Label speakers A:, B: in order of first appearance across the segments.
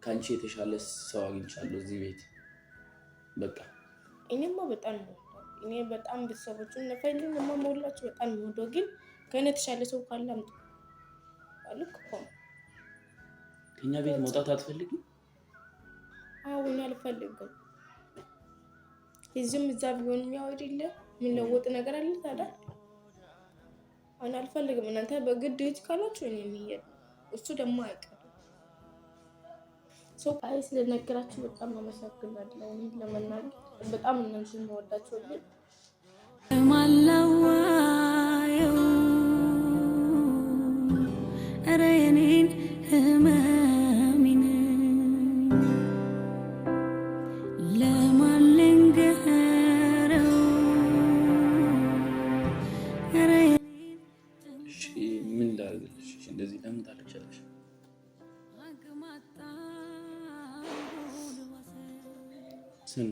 A: ካንቺ የተሻለ ሰው አግኝቻለሁ እዚህ ቤት በቃ
B: እኔማ በጣም ነው እኔ በጣም ቤተሰቦቹን ነፋይልን ማሞላችሁ በጣም ነው ግን ከኔ የተሻለ ሰው ካለ አምጡ አልኩ እኮ
A: ከኛ ቤት መውጣት አትፈልጊም?
B: አዎ እኔ አልፈልግም። እዚህም እዛ ቢሆን የሚያወድል ምን ለውጥ ነገር አለ ታዲያ? አሁን አልፈልግም። እናንተ በግድ ሂጅ ካላችሁ እኔ የሚሄድ እሱ ደግሞ አይቀርም። ሰው አይ ስለነገራችሁ በጣም አመሰግናለሁ። ለመናገር በጣም እናንተን የምወዳችሁ ግን ማላዋየው ኧረ የኔን ህመሜን ለማን ልንገረው? ኧረ
A: እሺ ምን ላድርግልሽ? እንደዚህ ለምን ታለቅሻለሽ? ስን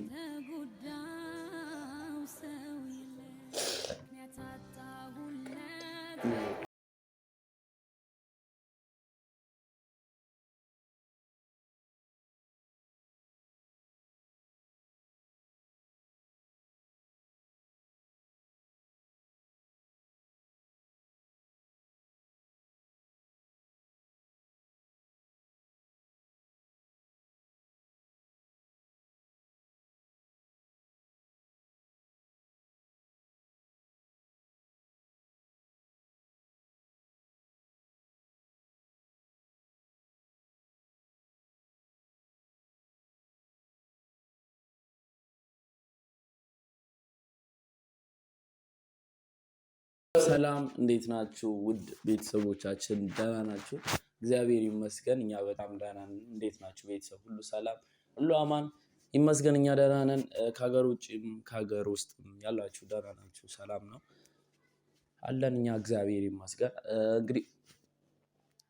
A: ሰላም እንዴት ናችሁ? ውድ ቤተሰቦቻችን ደህና ናችሁ? እግዚአብሔር ይመስገን እኛ በጣም ደህና ነን። እንዴት ናችሁ ቤተሰብ? ሁሉ ሰላም፣ ሁሉ አማን ይመስገን እኛ ደህና ነን። ከሀገር ውጭም ከሀገር ውስጥም ያላችሁ ደህና ናችሁ? ሰላም ነው አለን እኛ እግዚአብሔር ይመስገን። እንግዲህ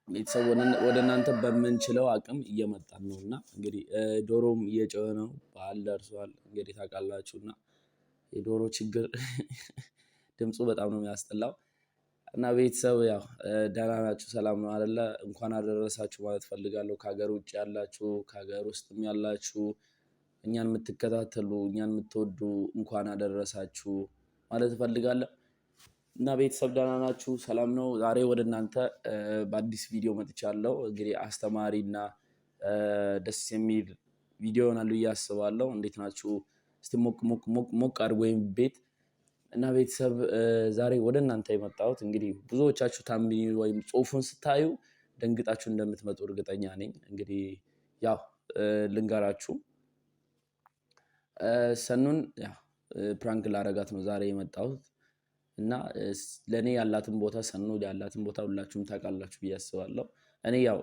A: ቤተሰብ ወደ እናንተ በምንችለው አቅም እየመጣን ነውና እንግዲህ ዶሮም እየጮኸ ነው። በዓል ደርሷል እንግዲህ ታውቃላችሁና የዶሮ ችግር ድምፁ በጣም ነው የሚያስጠላው። እና ቤተሰብ ያው ደህና ናችሁ? ሰላም ነው አይደለ? እንኳን አደረሳችሁ ማለት ፈልጋለሁ። ከሀገር ውጭ ያላችሁ ከሀገር ውስጥም ያላችሁ እኛን የምትከታተሉ እኛን የምትወዱ እንኳን አደረሳችሁ ማለት እፈልጋለሁ። እና ቤተሰብ ደህና ናችሁ? ሰላም ነው? ዛሬ ወደ እናንተ በአዲስ ቪዲዮ መጥቻለሁ። እንግዲህ አስተማሪና ደስ የሚል ቪዲዮ ይሆናል ብዬ አስባለሁ። እንዴት ናችሁ? እስቲ ሞቅ አድርጎ ወይም ቤት እና ቤተሰብ ዛሬ ወደ እናንተ የመጣሁት እንግዲህ ብዙዎቻችሁ ታምቢኒ ወይም ጽሁፉን ስታዩ ደንግጣችሁ እንደምትመጡ እርግጠኛ ነኝ። እንግዲህ ያው ልንገራችሁ ሰኑን ያው ፕራንክ ላረጋት ነው ዛሬ የመጣሁት እና ለኔ ያላትን ቦታ ሰኑ ያላትን ቦታ ሁላችሁም ታውቃላችሁ ብዬ አስባለሁ።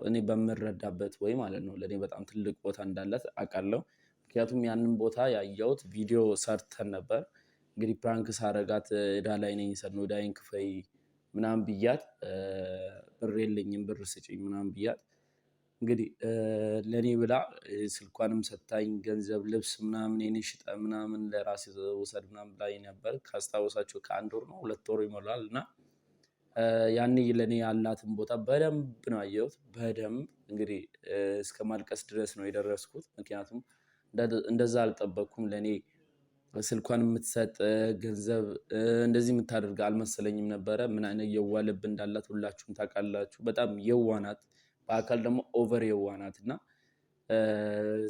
A: እኔ በምረዳበት ወይ ማለት ነው ለኔ በጣም ትልቅ ቦታ እንዳላት አውቃለሁ። ምክንያቱም ያንን ቦታ ያየሁት ቪዲዮ ሰርተን ነበር። እንግዲህ ፕራንክ ሳረጋት እዳ ላይ ነኝ ሰኑ እዳዬን ክፈይ ምናምን ብያት ብር የለኝም ብር ስጪኝ ምናምን ብያት እንግዲህ ለኔ ብላ ስልኳንም ሰታኝ ገንዘብ ልብስ ምናምን የኔ ሽጠ ምናምን ለራሴ ወሰድ ምናምን ላይ ነበር። ካስታወሳችሁ ከአንድ ወር ነው 2 ወር ይሞላል እና ያኔ ለኔ ያላትን ቦታ በደንብ ነው አየሁት። በደንብ እንግዲህ እስከ ማልቀስ ድረስ ነው የደረስኩት። ምክንያቱም እንደዛ አልጠበቅኩም። ለኔ ስልኳን የምትሰጥ ገንዘብ እንደዚህ የምታደርግ አልመሰለኝም ነበረ። ምን አይነት የዋ ልብ እንዳላት ሁላችሁም ታውቃላችሁ። በጣም የዋ ናት። በአካል ደግሞ ኦቨር የዋ ናት እና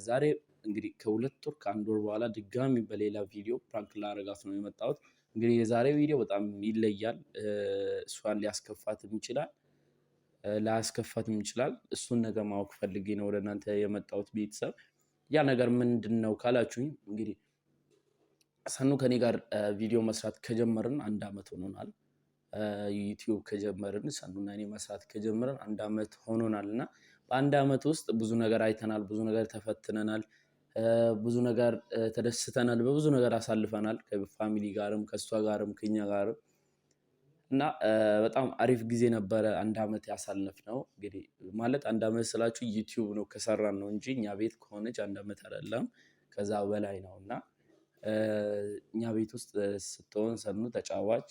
A: ዛሬ እንግዲህ ከ2 ወር ከ1 ወር በኋላ ድጋሚ በሌላ ቪዲዮ ፕራንክ ላረጋት ነው የመጣሁት። እንግዲህ የዛሬ ቪዲዮ በጣም ይለያል። እሷን ሊያስከፋትም ይችላል ላያስከፋትም ይችላል። እሱን ነገር ማወቅ ፈልጌ ነው ወደ እናንተ የመጣሁት ቤተሰብ። ያ ነገር ምንድነው ካላችሁኝ እንግዲህ ሰኑ ከኔ ጋር ቪዲዮ መስራት ከጀመርን 1 አመት ሆኖናል። ዩቲዩብ ከጀመርን ሰኑና እኔ መስራት ከጀመርን 1 አመት ሆኖናል እና በ1 አመት ውስጥ ብዙ ነገር አይተናል፣ ብዙ ነገር ተፈትነናል፣ ብዙ ነገር ተደስተናል፣ በብዙ ነገር አሳልፈናል ከፋሚሊ ጋርም ከሷ ጋርም ከኛ ጋርም እና በጣም አሪፍ ጊዜ ነበረ 1 አመት ያሳለፍነው። እንግዲህ ማለት 1 አመት ስላችሁ ዩቲዩብ ነው ከሰራን ነው እንጂ እኛ ቤት ከሆነች 1 አመት አይደለም ከዛ በላይ ነውና እኛ ቤት ውስጥ ስትሆን ሰኑ ተጫዋች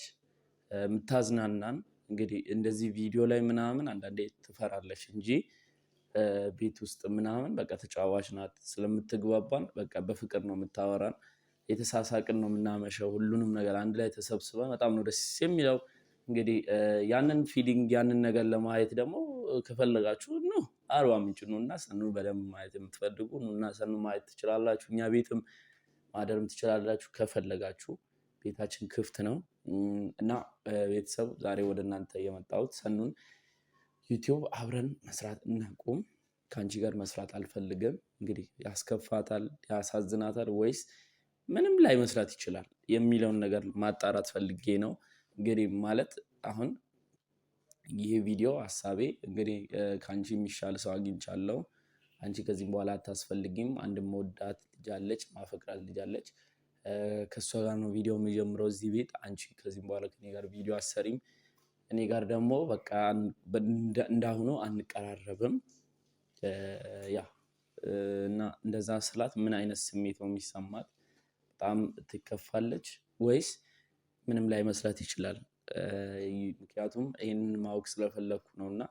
A: የምታዝናናን እንግዲህ እንደዚህ ቪዲዮ ላይ ምናምን አንዳንዴ ትፈራለች እንጂ ቤት ውስጥ ምናምን በቃ ተጫዋች ናት። ስለምትግባባን በቃ በፍቅር ነው የምታወራን። የተሳሳቅን ነው የምናመሸው። ሁሉንም ነገር አንድ ላይ ተሰብስበን በጣም ነው ደስ የሚለው። እንግዲህ ያንን ፊሊንግ ያንን ነገር ለማየት ደግሞ ከፈለጋችሁ ነው አርባ ምንጭ ኑና ሰኑን በደንብ ማየት የምትፈልጉ ኑና ሰኑን ማየት ትችላላችሁ። እኛ ቤትም ማደርም ትችላላችሁ ከፈለጋችሁ። ቤታችን ክፍት ነው እና ቤተሰብ ዛሬ ወደ እናንተ የመጣሁት ሰኑን ዩቲዩብ አብረን መስራት እናቁም። ከአንቺ ጋር መስራት አልፈልግም። እንግዲህ ያስከፋታል፣ ያሳዝናታል ወይስ ምንም ላይ መስራት ይችላል የሚለውን ነገር ማጣራት ፈልጌ ነው። እንግዲህ ማለት አሁን ይሄ ቪዲዮ ሀሳቤ እንግዲህ ከአንቺ የሚሻል ሰው አግኝቻለሁ። አንቺ ከዚህም በኋላ አታስፈልጊም። አንድ መወዳት ልጅ አለች፣ ማፈቅራት ልጅ አለች። ከእሷ ጋር ነው ቪዲዮ የሚጀምረው እዚህ ቤት። አንቺ ከዚህም በኋላ ከኔ ጋር ቪዲዮ አሰሪም። እኔ ጋር ደግሞ በቃ እንዳሁኑ አንቀራረብም። ያ እና እንደዛ ስላት ምን አይነት ስሜት ነው የሚሰማት? በጣም ትከፋለች ወይስ ምንም ላይ መስራት ይችላል? ምክንያቱም ይህንን ማወቅ ስለፈለግኩ ነው። እና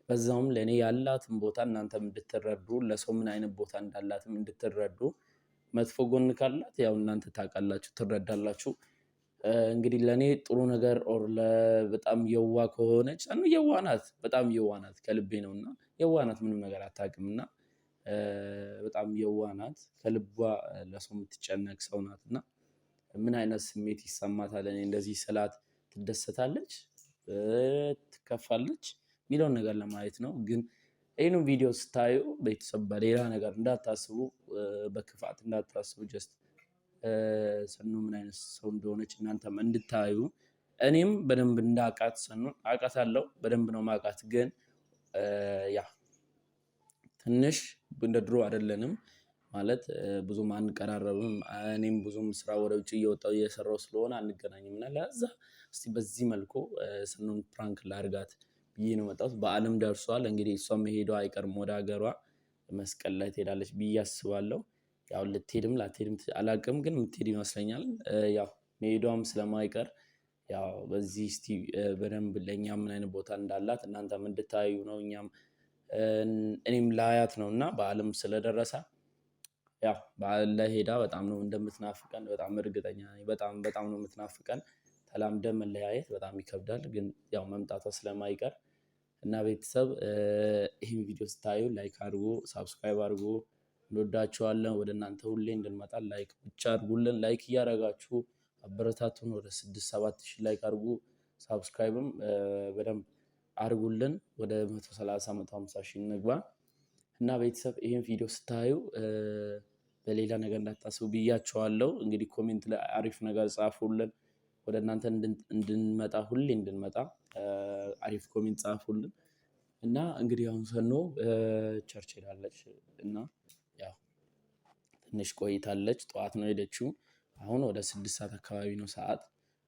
A: በዛውም ለእኔ ያላትን ቦታ እናንተም እንድትረዱ፣ ለሰው ምን አይነት ቦታ እንዳላትም እንድትረዱ። መጥፎ ጎን ካላት ያው እናንተ ታውቃላችሁ፣ ትረዳላችሁ። እንግዲህ ለእኔ ጥሩ ነገር ኦር በጣም የዋ ከሆነች ሰኑ የዋ ናት፣ በጣም የዋ ናት፣ ከልቤ ነው። እና የዋ ናት፣ ምንም ነገር አታውቅም። እና በጣም የዋ ናት፣ ከልቧ ለሰው የምትጨነቅ ሰው ናት። እና ምን አይነት ስሜት ይሰማታል? እኔ እንደዚህ ስላት ትደሰታለች፣ ትከፋለች የሚለውን ነገር ለማየት ነው። ግን ይህንን ቪዲዮ ስታዩ ቤተሰብ በሌላ ነገር እንዳታስቡ፣ በክፋት እንዳታስቡ። ጀስት ሰኑ ምን አይነት ሰው እንደሆነች እናንተም እንድታዩ፣ እኔም በደንብ እንዳውቃት ሰኑን አውቃታለሁ፣ በደንብ ነው ማውቃት። ግን ያ ትንሽ እንደ ድሮ አይደለንም ማለት ብዙም አንቀራረብም። እኔም ብዙም ስራ ወደ ውጭ እየወጣሁ እየሰራሁ ስለሆነ አንገናኝም። እና ለዛ እስቲ በዚህ መልኩ ሰኑን ፕራንክ ላድርጋት ብዬ ነው መጣሁት። በዓልም ደርሷል እንግዲህ እሷም መሄዷ አይቀርም ወደ ሀገሯ። መስቀል ላይ ትሄዳለች ብዬ አስባለሁ። ያው ልትሄድም ላትሄድም አላውቅም፣ ግን የምትሄድ ይመስለኛል። ያው መሄዷም ስለማይቀር ያው በዚህ እስቲ በደንብ ለእኛ ምን አይነት ቦታ እንዳላት እናንተም እንድታዩ ነው። እኔም ላያት ነው። እና በዓልም ስለደረሰ ያው በዓል ላይ ሄዳ በጣም ነው እንደምትናፍቀን በጣም እርግጠኛ ነኝ። በጣም ነው የምትናፍቀን። ተላምደን መለያየት በጣም ይከብዳል፣ ግን ያው መምጣቷ ስለማይቀር እና ቤተሰብ ይህን ቪዲዮ ስታዩ ላይክ አድርጉ፣ ሳብስክራይብ አድርጉ። እንወዳችኋለን። ወደ እናንተ ሁሌ እንድንመጣ ላይክ ብቻ አድርጉልን። ላይክ እያደረጋችሁ አበረታቱን። ወደ 6-7 ሺህ ላይክ አድርጉ። ሳብስክራይብም በደንብ አድርጉልን። ወደ 130-150 ሺህ እንግባ እና ቤተሰብ ይህን ቪዲዮ ስታዩ በሌላ ነገር እንዳታስቡ ብያቸዋለሁ። እንግዲህ ኮሜንት ላይ አሪፍ ነገር ጻፉልን። ወደ እናንተ እንድንመጣ ሁሌ እንድንመጣ አሪፍ ኮሜንት ጻፉልን። እና እንግዲህ አሁን ሰኑ ቸርች ሄዳለች እና ያው ትንሽ ቆይታለች። ጠዋት ነው ሄደችው። አሁን ወደ 6 ሰዓት አካባቢ ነው ሰዓት።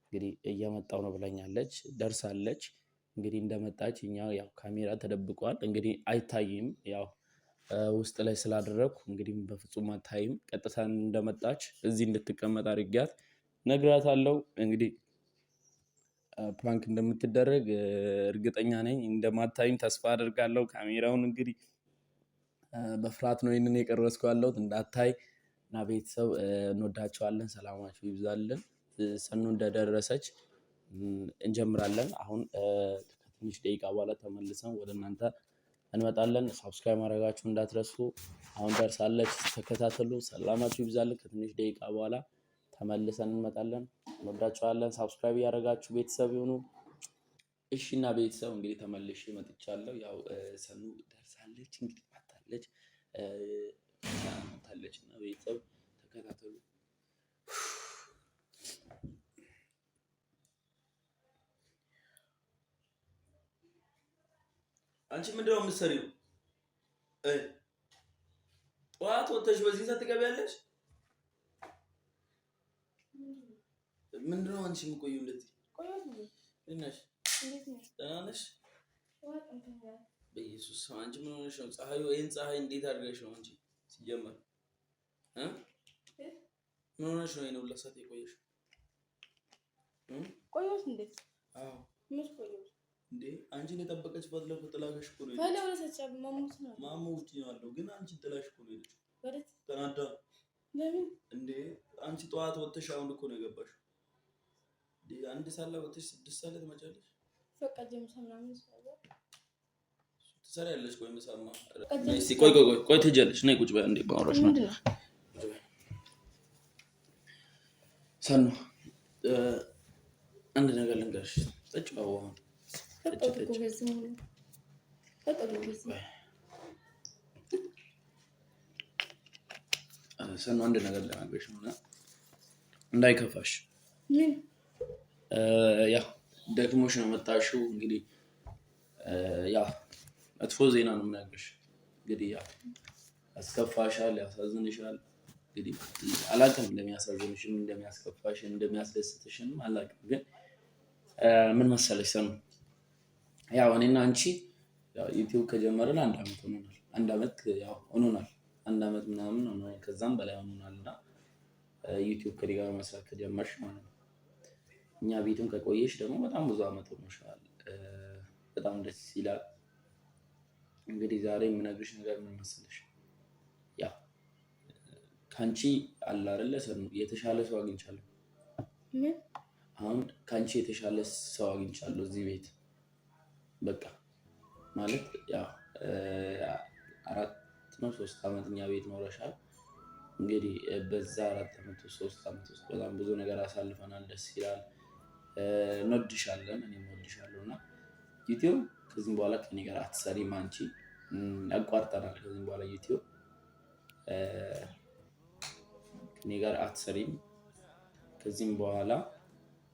A: እንግዲህ እየመጣው ነው ብላኛለች፣ ደርሳለች። እንግዲህ እንደመጣች እኛ ያው ካሜራ ተደብቋል፣ እንግዲህ አይታይም። ያው ውስጥ ላይ ስላደረግኩ እንግዲህ በፍጹም አታይም። ቀጥታ እንደመጣች እዚህ እንድትቀመጥ አድርጊያት ነግራታለሁ። እንግዲህ ፕራንክ እንደምትደረግ እርግጠኛ ነኝ። እንደማታይም ተስፋ አደርጋለሁ። ካሜራውን እንግዲህ በፍርሃት ነው ይህንን የቀረጽኩ ያለሁት እንዳታይ። እና ቤተሰብ እንወዳቸዋለን። ሰላማችሁ ይብዛልን። ሰኑ እንደደረሰች እንጀምራለን። አሁን ከትንሽ ደቂቃ በኋላ ተመልሰን ወደ እናንተ እንመጣለን። ሳብስክራይብ ማድረጋችሁ እንዳትረሱ። አሁን ደርሳለች፣ ተከታተሉ። ሰላማችሁ ይብዛልን። ከትንሽ ደቂቃ በኋላ ተመልሰን እንመጣለን። እንወዳችኋለን። ሳብስክራይብ እያደረጋችሁ ቤተሰብ ይሁኑ። እሺ። እና ቤተሰብ እንግዲህ ተመልሼ መጥቻለሁ። ያው ሰኑ ደርሳለች፣ እንግዲህ መታለች እና ቤተሰብ ተከታተሉ። አንቺ ምንድነው የምትሰሪው? ጠዋት ወጥተሽ በዚህ ሰዓት ትገቢያለሽ? ምንድነው አንቺ የምቆየው እንደዚህ? ነሽ ደህና ነሽ? በኢየሱስ ስም አንቺ ምን ሆነሽ ነው? ይሄን ፀሐይ እንዴት አድርገሽ ነው አንቺ ሲጀመር ምን ሆነሽ ነው? ይሄን ሁላ ሰዓት የቆየሽው? ቆየሁት እንዴ? አዎ ምን ቆየሁት? እንዴ አንቺን የጠበቀች ፈትለ ጥላሽ እኮ ነው
B: ፈለ ወደ ሰጫ ማሙት ነው
A: ማሙ ውጪ ነው ያለው ግን አንቺ ጥላሽ እኮ ነው የሄደችው
B: ወዴት
A: ተናዳ
B: ለምን
A: እንዴ አንቺ ጠዋት ወጥተሽ አሁን እኮ ነው የገባሽው እንዴ አንድ ሰዓት ወጥተሽ 6 ሰዓት ትመጫለሽ
B: ፈቃድ ምናምን
A: ትሰሪያለሽ ቆይ ምሳማ እስኪ ቆይ ትሄጃለሽ ነይ ቁጭ በይ እንዴ ባወራሽ ነው ሰኑ አንድ ነገር ልንገርሽ ጠጭው አሁን ሰኑ አንድ ነገር ልነግርሽ ነው እንዳይከፋሽ ያ ደክሞሽ ነው መጣሽው እንግዲህ ያ መጥፎ ዜና ነው የምነግርሽ እንግዲህ ያ አስከፋሻል ያሳዝንሻል እንግዲህ አላውቅም እንደሚያሳዝንሽም እንደሚያስከፋሽም እንደሚያስደስትሽም አላውቅም ግን ምን መሰለሽ ሰኑ ያው እኔና አንቺ ያው ዩቲዩብ ከጀመረን አንድ አመት ያው ሆኖናል አንድ አመት ምናምን ነው ከዛም በላይ ሆኖናልና ዩቲዩብ ከዲጋ መስራት ከጀመርሽ ማለት ነው እኛ ቤቱን ከቆየሽ ደግሞ በጣም ብዙ አመት ሆኖሻል በጣም ደስ ይላል እንግዲህ ዛሬ የምነግርሽ ነገር ምን መሰለሽ ያው ካንቺ አለ አይደለ ሰኑ የተሻለ ሰው አግኝቻለሁ አሁን ካንቺ የተሻለ ሰው አግኝቻለሁ እዚህ ቤት በቃ ማለት ያው 3 አመት እኛ ቤት ኖረሻል እንግዲህ በዛ 4 አመት 3 አመት ውስጥ በጣም ብዙ ነገር አሳልፈናል ደስ ይላል እንወድሻለን እኔም እወድሻለሁና ዩቲዩብ ከዚህም በኋላ ከኔ ጋር አትሰሪም አንቺ አቋርጠናል ከዚህም በኋላ ዩቲዩብ ከኔ ጋር አትሰሪም ከዚህም በኋላ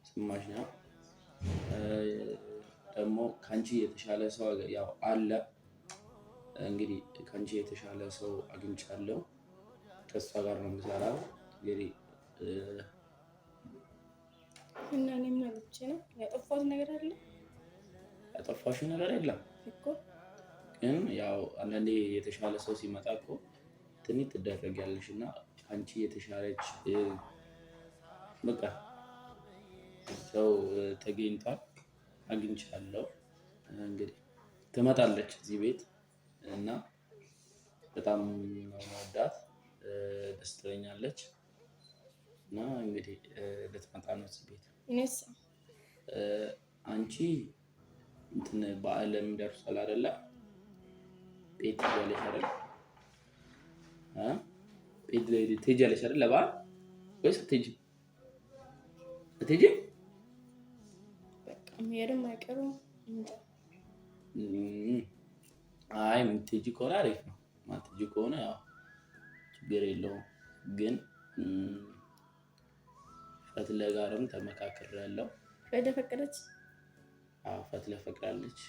A: ስማሽኛ ደግሞ ካንቺ የተሻለ ሰው ያው አለ እንግዲህ ካንቺ የተሻለ ሰው አግኝቻለሁ ከሷ ጋር ነው የምሰራው እንግዲህ
B: እና እኔም ማለት ነው ያጠፋሁት ነገር አለ
A: ያጠፋሽው ነገር የለም
B: እኮ
A: ግን ያው አንዳንዴ የተሻለ ሰው ሲመጣ እኮ ትንሽ ትደረጊያለሽና አንቺ የተሻለች በቃ ሰው ተገኝቷል አግኝቻለሁ እንግዲህ ትመጣለች እዚህ ቤት እና በጣም ወዳት ደስ ትለኛለች እና እንግዲህ ልትመጣ ነው እዚህ ቤት
B: እኔስ
A: አንቺ እንትን በዓለም ደርሷል አይደለ ቤት ትሄጃለሽ አይደል ቤት ላይ ትሄጃለሽ አይደል ለበዓል ወይስ አትሄጂም
B: መሄድም አይቀርም
A: አይ የምትሄጂ ከሆነ አሪፍ ነው የማትሄጂ ከሆነ ያው ችግር የለውም ግን ፈትለ ጋርም ተመካክሬያለሁ
B: ፈትለ ፈቀደች
A: አዎ ፈትለ ፈቅዳለች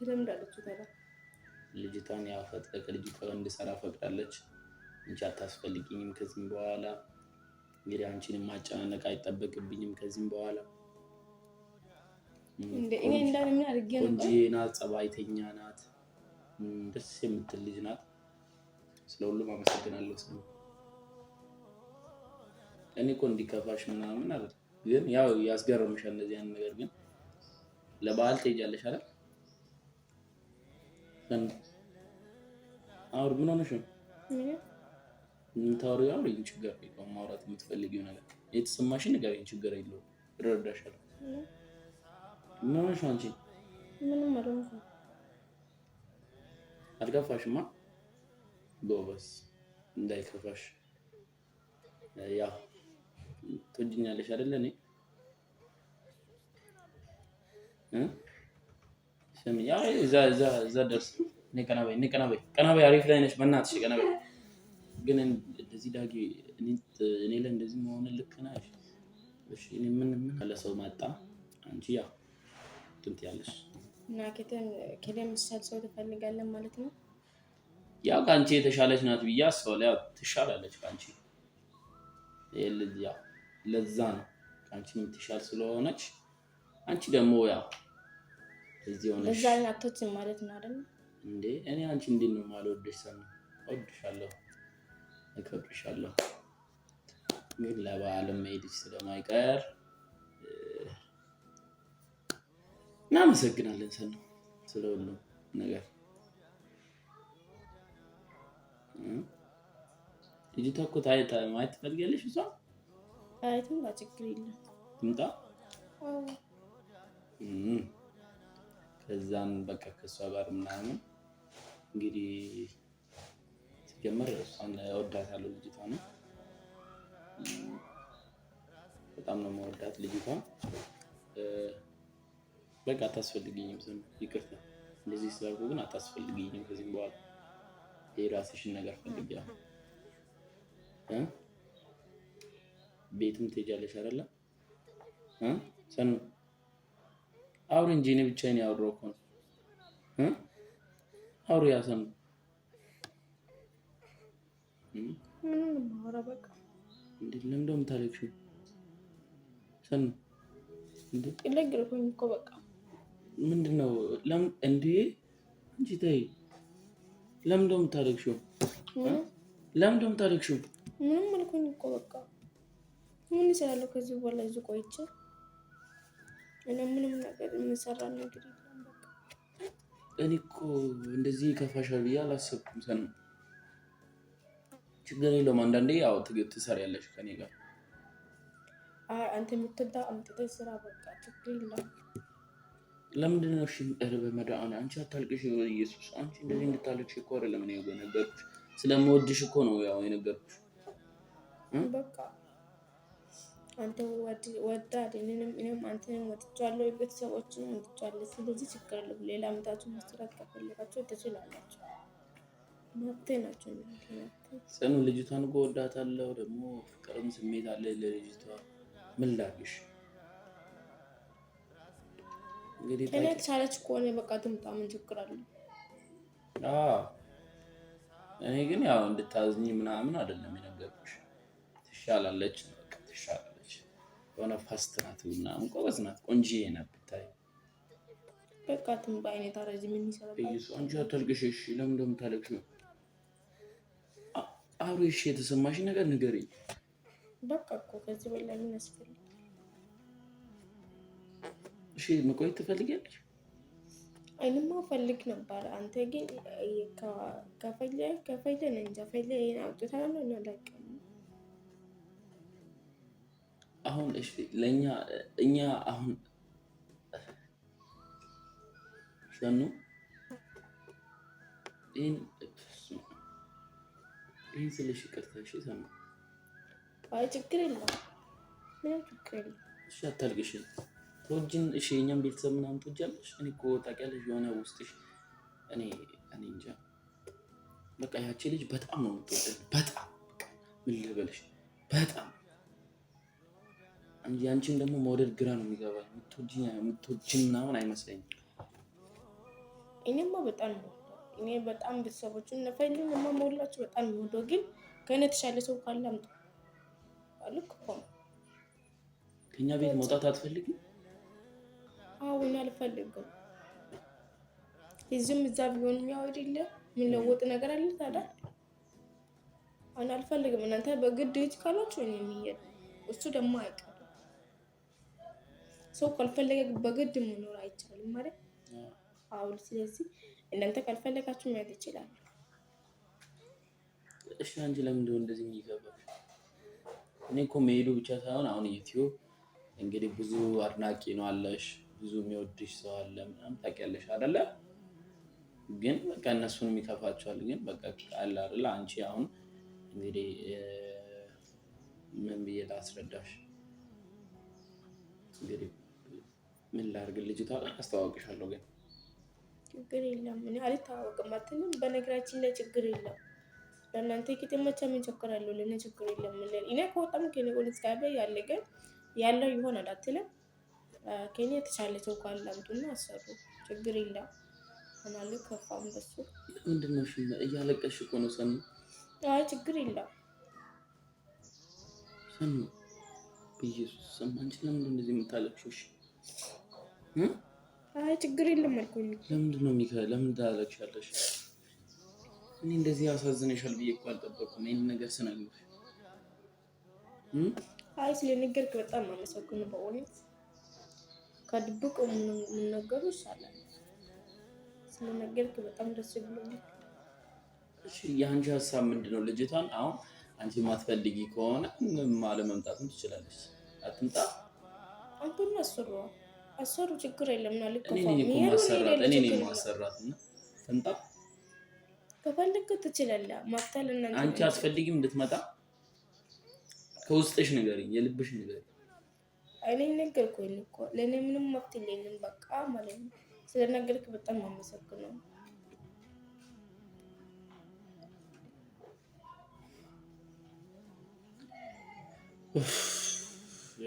B: ለምንዳለች ታዲያ
A: ልጅቷን ያው ፈትለ ከልጅቷ እንድሰራ ፈቅዳለች እንጂ አታስፈልጊኝም ከዚህም በኋላ እንግዲህ አንቺንም ማጨናነቅ አይጠበቅብኝም ከዚህም በኋላ
B: እንዴ እኔ እንዳለ ምን አድርጌ ነው
A: እንጂ ናት ጸባይተኛ ናት ደስ የምትል ልጅ ናት ስለሁሉም አመሰግናለሁ ሰው እኔ እኮ እንዲከፋሽ ምናምን አይደል ግን ያው ያስገርምሻል እንደዚህ አይነት ነገር ግን ለበዓል ትሄጃለሽ አይደል አውር ምን ሆነሽ ነው እንታወሪው ያው ልጅ ችግር የለውም ማውራት የምትፈልጊው ነገር የተሰማሽን ንገሪኝ ችግር የለውም እረዳሻለሁ ምን ሆነሽ አንቺ
B: ምንም አልሆንኩም
A: አልከፋሽማ ጎበዝ እንዳይከፋሽ ያው ትወጂኛለሽ አይደል እኔ ስሚ ያው እዛ ደርስ ቀና በይ አሪፍ ላይ ነሽ በእናትሽ ቀና በይ ግን እንደዚህ ዳጊ እኔ ላይ እንደዚህ መሆን ልክ ነሽ እሺ እኔ ምን አለ ሰው መጣ አንቺ ያው ትያለሽ
B: እና ከደም ምሳሌ ሰው ትፈልጋለህ ማለት ነው
A: ያው ካንቺ የተሻለች ናት ብዬ አስባለሁ ያው ትሻላለች ካንቺ ያው ለዛ ነው ካንቺ የምትሻል ስለሆነች አንቺ ደግሞ ያው እዚህ ሆነሽ
B: ለዛ እናቶች ማለት ነው አይደል
A: እንዴ እኔ አንቺ እንዴት ነው ማልወድሽ ሰው እወድሻለሁ እከብርሻለሁ ግን ለበዓልም መሄድሽ ስለማይቀር እናመሰግናለን ሰው ስለ ሁሉም ነገር። ልጅቷ እኮ ማየት ትፈልጊያለሽ? እሷ
B: አይተን ችግር የለም
A: ትምጣ። ከዛም በቃ ከእሷ ጋር ምናምን እንግዲህ ሲጀመር እሷን እወዳታለሁ። ልጅቷ ነው በጣም ነው የምወዳት ልጅቷ። በቃ አታስፈልግኝም። ስም ይቅርታ እንደዚህ ስላልኩ ግን አታስፈልግኝም። ከዚህም በኋላ የራስሽን ነገር ፈልጊያለሁ። ቤትም ትሄጃለሽ አይደለ? ሰኑ አውሪ እንጂ እኔ ብቻዬን ያወራሁ እኮ ነው። አውሪ ያ ሰኑ
B: ምንም ማውራ በቃ
A: እንዴ ለምን ደም ታለቅሽው? ሰኑ እንዴ
B: ይለግርኩኝ እኮ በቃ
A: ምንድነው? ለምን እንዴ አንቺ ተይ። ለምን ደም ታለቅሽው? ለምን ደም ታለቅሽው?
B: ምንም አልኩኝ እኮ በቃ ምን ይሰራለሁ ከዚህ በኋላ እዚህ ቆይቼ እኔ ምንም ነገር የምሰራ ነገር የለም። በቃ
A: እኔ እኮ እንደዚህ ከፋሻል ብዬ አላሰብኩም። ሰኑ ችግር የለውም። አንዳንዴ ያው ትሰሪያለሽ ከኔ ጋር።
B: አንተ የምትወዳ አምጥተህ ስራ በቃ ችግር የለም።
A: ለምንድን ነው እሺ? በመድኃኒዓለም አንቺ አታልቅሽ። ኢየሱስ አንቺ እንደዚህ እንድታለቅሽ እኮ አይደለም እኔ የነገርኩሽ፣ ስለምወድሽ እኮ ነው ያው የነገርኩሽ።
B: በቃ አንተ ወዳድ እኔም አንተንም ወድጃለሁ፣ ቤተሰቦችንም ወድጃለሁ። ስለዚህ ችግር የለም። ሌላ አመታችሁ መስራት ከፈለጋችሁ ትችላላችሁ። መብቴ ናቸው።
A: ጽኑ ልጅቷን እኮ ወዳታለሁ፣ ደግሞ ፍቅርም ስሜት አለ ለልጅቷ። ምን ላድርግሽ እንግዲህ
B: እኔ ተቻለች ከሆነ በቃ ትምጣ፣ ምን ችግር አለ?
A: እኔ ግን ያው እንድታዝኝ ምናምን አይደለም የነገርኩሽ። ትሻላለች፣ በቃ ትሻላለች። የሆነ ፋስት ናት ምናምን፣ ጎበዝ ናት፣ ቆንጆዬ ናት ብታይ።
B: በቃ ትምጣ። እኔ ታረጂ ምን ይሰራል?
A: ኢየሱስ አንቺ አታልቅሽ እሺ። ለምን እንደምታለቅሽው አውሪ እሺ። የተሰማሽ ነገር ንገሪኝ።
B: በቃ እኮ ከዚህ በላይ ምን ያስፈልግ?
A: እሺ መቆየት ትፈልጊያለሽ?
B: አይንማ ፈልግ ነበር። አንተ ግን ከፈለ እንጃ ፈለ ይሄን አውጥተናል ነው እናላቀም።
A: አሁን እሺ እኛ አሁን ሰኑ ይህን ስልሽ ይቅርታ እሺ። ሰኑ
B: አይ ችግር የለም፣ ምንም ችግር የለም።
A: እሺ አታልቅሽ። ተወጅን እሺ። የእኛም ቤተሰብ ምናምን ትወጃለሽ። እኔ እኮ ታውቂያለሽ የሆነ ውስጥሽ እኔ እንጃ በቃ ያቺ ልጅ በጣም ነው የምትወደድ። በጣም ምን ልበልሽ፣ በጣም እንጂ አንቺን ደግሞ መውደድ ግራ ነው የሚገባኝ። የምትወጂኝ ምናምን አይመስለኝም።
B: እኔማ በጣም ነው እኔ በጣም ቤተሰቦችን ነፋይልን መሞላችሁ በጣም ነው። ግን ከእኔ የተሻለ ሰው ካለ አምጣ አልክ እኮ
A: ከኛ ቤት መውጣት አትፈልጊም?
B: አዎ እኔ አልፈልግም። እዚህም እዛ ቢሆን የሚያወድ የለ ምን ለውጥ ነገር አለ ታዲያ? እኔ አልፈልግም። እናንተ በግድ ሂጅ ካላችሁ እኔ የሚሄድ እሱ ደግሞ አይቀርም። ሰው ካልፈለገ በግድ መኖር አይቻልም ማለት አዎ። ስለዚህ እናንተ ካልፈለጋችሁ መሄድ ይችላል።
A: እሺ አንቺ ለምንድነው እንደዚህ የሚገባሽ? እኔ እኮ መሄዱ ብቻ ሳይሆን አሁን ዩቲዩብ እንግዲህ ብዙ አድናቂ ነው አለሽ፣ ብዙ የሚወድሽ ሰው አለ ምናምን ታውቂያለሽ አይደለ? ግን በቃ እነሱን የሚከፋቸዋል። ግን በቃ አለ አይደለ? አንቺ አሁን እንግዲህ ምን ብዬ ላስረዳሽ? እንግዲህ ምን ላድርግ? ልጅቷ አስተዋውቅሻለሁ ግን
B: ችግር የለም። እኔ አልተዋወቅም አትልም። በነገራችን ላይ ችግር የለም። ለእናንተ ከተመቸ ምን ችግር አለው? ለእኔ ችግር የለም። እኔ ከወጣም ከኔ ወልስ ጋር ያለ ግን ያለው ይሆናል አትልም። ከኔ የተሻለ ሰው ካለ አምጡና አሰሩ። ችግር የለም። አናለ ከፋም በሱ
A: ምንድነው? እሺ እያለቀሽ እኮ ነው ሰኑ።
B: አይ ችግር የለም
A: ሰኑ። በኢየሱስ ስም አንቺ ለምንድነው እንደዚህ የምታለቅሽው? እሺ
B: አይ ችግር የለም አልኩኝ።
A: ለምንድነው ለምን ታለቅሻለሽ? እኔ እንደዚህ ያሳዝነሻል ብዬ እኮ አልጠበቅኩም። ይሄን ነገር ስነግርሽ
B: አይ ስለነገርክ በጣም አመሰግናለሁ። በእውነት ከድብቅ ምን ነገሩ ይሻላል። ስለነገርክ በጣም ደስ ብሎኛል።
A: እሺ የአንቺ ሀሳብ ምንድነው? ልጅቷን አሁን አንቺ ማትፈልጊ ከሆነ አለመምጣትም ትችላለች። አትምጣ።
B: አንተም አሰሩ ችግር የለም እና
A: እኔ ነኝ እኮ ማሰራት እኔ ነኝ ማሰራት እና ትምጣ።
B: ከፈለክ ትችላለህ። ማፍታል እና
A: አንቺ አትፈልጊም እንድትመጣ? ከውስጥሽ ንገሪኝ፣ የልብሽ ንገሪኝ።
B: እኔ ነገርኩኝ እኮ ለእኔ ምንም መብት የለኝም በቃ ማለት ነው። ስለነገርክ በጣም አመሰግናለሁ።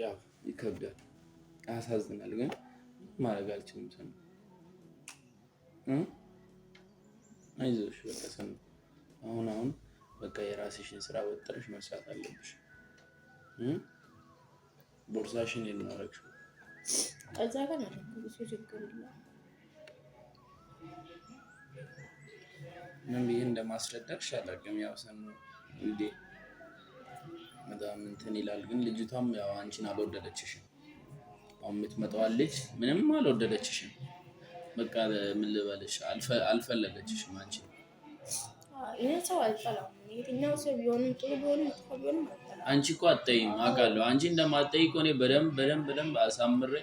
A: ያው ይከብዳል፣ ያሳዝናል፣ ግን ማድረግ አልችልም። ሰኑ አይዞሽ በቃ ሰኑ፣ አሁን በቃ የራስሽን ስራ ወጥረሽ መስራት አለብሽ። ቦርሳሽን የምናረግሽው
B: እዛ ጋር ነው ብዙ ችግር የለም።
A: ምን ብዬ እንደማስረዳሽ አላውቅም። ያው ሰኑ እንዴ በጣም እንትን ይላል፣ ግን ልጅቷም ያው አንቺን አልወደደችሽም። አሁን የምትመጣዋ ልጅ ምንም አልወደደችሽም። በቃ ምን ልበልሽ፣ አልፈለገችሽም አንቺ።
B: ይሄ ሰው አልጠላም። የትኛው ሰው ቢሆንም ጥሩ ቢሆንም መጥፎ ቢሆንም አልጠላም።
A: አንቺ እኮ አትጠይም አውቃለሁ። አንቺ እንደማትጠይቅ እኔ በደንብ አሳምሬ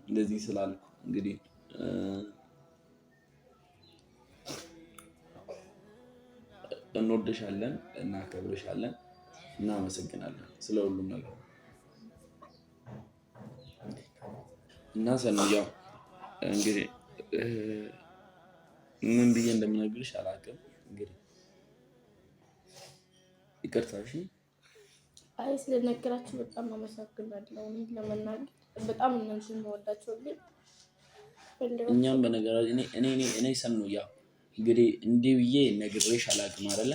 A: እንደዚህ ስላልኩ እንግዲህ እንወድሻለን፣ እናከብርሻለን፣ እናመሰግናለን ስለ ሁሉም ነገር እና ሰንያው እንግዲህ ምን ብዬ እንደምነግርሽ አላውቅም። እንግዲህ ይቅርታ እሺ።
B: አይ ስለነገራችሁ በጣም አመሰግናለሁ። ለመናገር በጣም እናንተን የምወዳቸው ግን
A: እኛም በነገራችን እኔ ሰንያው እንግዲህ እንዲህ ብዬ ነግሬሽ አላውቅም አይደለ?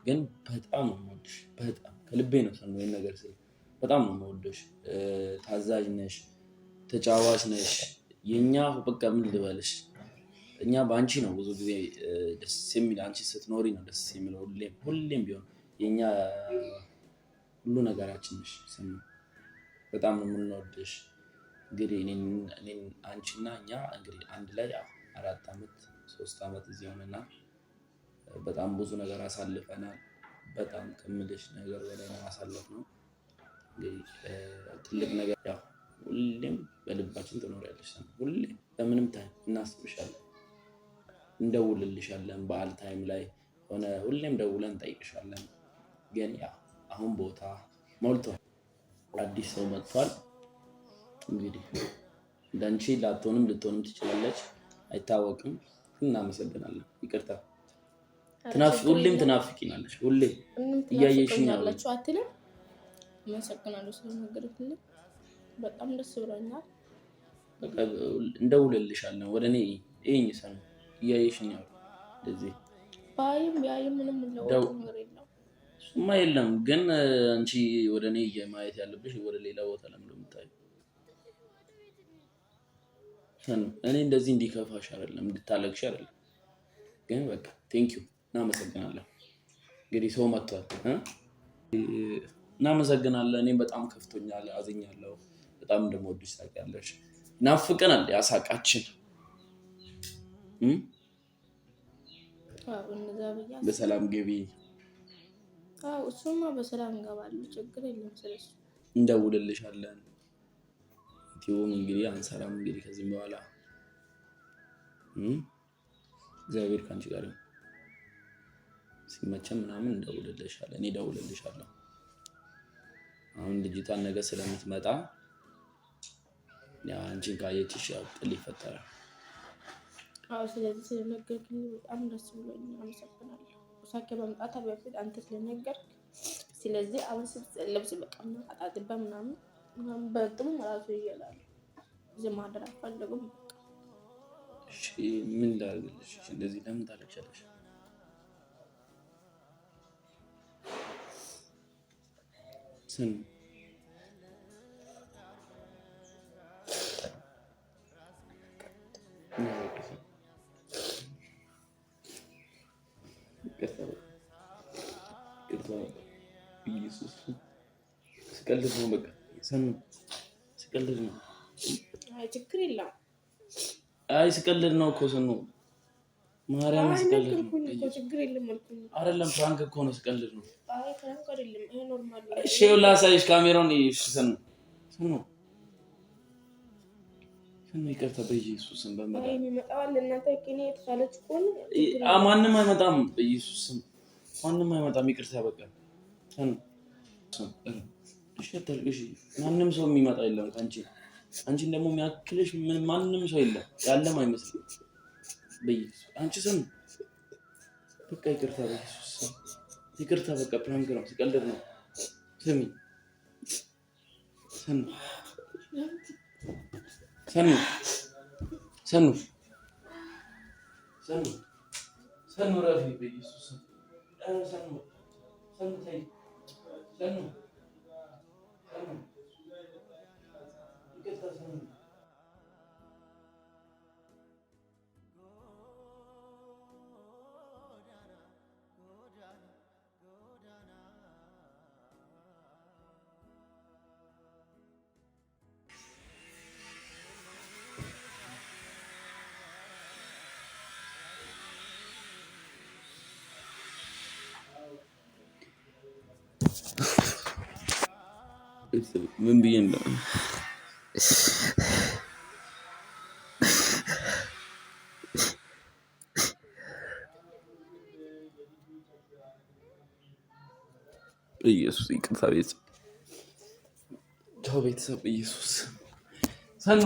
A: ግን በጣም ነው የምወድሽ፣ በጣም ከልቤ ነው ሰኑ። ይሄን ነገር ስለ በጣም ነው የምወድሽ። ታዛዥ ነሽ፣ ተጫዋች ነሽ። የኛ በቃ ምን ልበልሽ፣ እኛ በአንቺ ነው ብዙ ጊዜ ደስ የሚል፣ አንቺ ስትኖሪ ነው ደስ የሚለው። ሁሌም ቢሆን የኛ ሁሉ ነገራችን ነሽ ሰኑ። በጣም ነው የምንወድሽ። እንግዲህ እኔን አንቺና እኛ እንግዲህ አንድ ላይ 4 ዓመት 3 ዓመት እዚህ ሆነና በጣም ብዙ ነገር አሳልፈናል። በጣም ከምልሽ ነገር በላይ ነው አሳልፈናል። እንግዲህ ትልቅ ነገር ያው ሁሌም በልባችን ትኖሪያለሽ። ሁሌም በምንም ታይም እናስብሻለን፣ እንደውልልሻለን። በዓል ታይም ላይ ሆነ ሁሌም ደውለን እንጠይቅሻለን። ግን ያው አሁን ቦታ ሞልቷል፣ አዲስ ሰው መጥቷል። እንግዲህ እንዳንቺ ላትሆንም ልትሆንም ትችላለች፣ አይታወቅም። እናመሰግናለን። ይቅርታ ሁሌም ትናፍቂናለሽ። ሁሌ እያየሽኝ
B: ያለችው አትልም። አመሰግናለሁ ስለነገርኩኝ በጣም ደስ ብሎኛል።
A: በቃ እንደውልልሻለን። ወደ እኔ ይሄኝ ሰው እያየሽኝ ያው እንደዚህ
B: ባይም ምንም ነው ነገር የለም።
A: እሱማ የለም፣ ግን አንቺ ወደ እኔ ማየት ያለብሽ ወደ ሌላ ቦታ ለምን የምታየው? እኔ እንደዚህ እንዲከፋሽ አይደለም፣ እንድታለቅሽ አይደለም። ግን በቃ ቴንኪው፣ እናመሰግናለን። እንግዲህ ሰው መጥቷል፣ እናመሰግናለን። እኔም በጣም ከፍቶኛል፣ አዝኛለሁ። በጣም እንደምወድሽ ታውቂያለሽ። ናፍቀናል፣ ያሳቃችን በሰላም ገቢ።
B: እሱማ በሰላም እንገባለን፣ ችግር የለም። ስለሱ
A: እንደውልልሻለን። ዩቲዩብም እንግዲህ አንሰራም እንግዲህ ከዚህ በኋላ እግዚአብሔር ካንቺ ጋር ነው። ሲመቸን ምናምን እንደውልልሻለን፣ እኔ እደውልልሻለሁ። አሁን ልጅቷን ነገ ስለምትመጣ ያ አንቺን ካየችሽ ያው ጥል ይፈጠራል።
B: ስለዚህ ስለነገርኩኝ በጣም ደስ ብሎኛል። አመሰግናለሁ። ሳከ በመምጣቷ በፊት አንተ ስለነገርክ፣ ስለዚህ አብስ ልብስ በቃም አጣጥባ ምናምን በጥሩ ራሱ ይያላል። እዚህ ማደር አልፈልግም።
A: እሺ ምን ላድርግልሽ? እንደዚህ ለምን ታለቅሻለሽ? ስን ስቀልድ ነው በቃ ሰኑ፣ ስቀልድ ነው።
B: አይ ችግር የለም።
A: አይ ስቀልድ ነው እኮ ሰኑ። ማርያም ስቀልድ ነው።
B: ችግር የለም አልኩኝ።
A: አይደለም ፕራንክ እኮ ነው፣ ስቀልድ ነው።
B: አይ ፕራንክ አይደለም፣ ይሄ ኖርማል ነው።
A: እሺ ላሳይሽ ካሜራውን። ሰኑ ይቅርታ በኢየሱስ ስም በመጣ
B: የሚመጣው ለእናንተ ከኔ የተሻለች ከሆነ
A: ማንም አይመጣም። በኢየሱስ ስም ማንም አይመጣም። ይቅርታ በቃ እሺ ማንም ሰው የሚመጣ የለም ካንቺ። አንቺን ደግሞ የሚያክልሽ ማንም ሰው የለም፣ ያለም አይመስልም። በኢየሱስ አንቺ ስም በቃ ይቅርታ፣ በኢየሱስ ስም ይቅርታ። በቃ ፕራንክ ነው፣ ስቀልድ ነው። ስሚ ሰኑ ረፊ በኢየሱስ ስም ሰኑ ተይ ይቅርታ ሰኑ ምን ብዬ ነው ኢየሱስ ይቅርታ። ቤተሰብ ኢየሱስ ሰኑ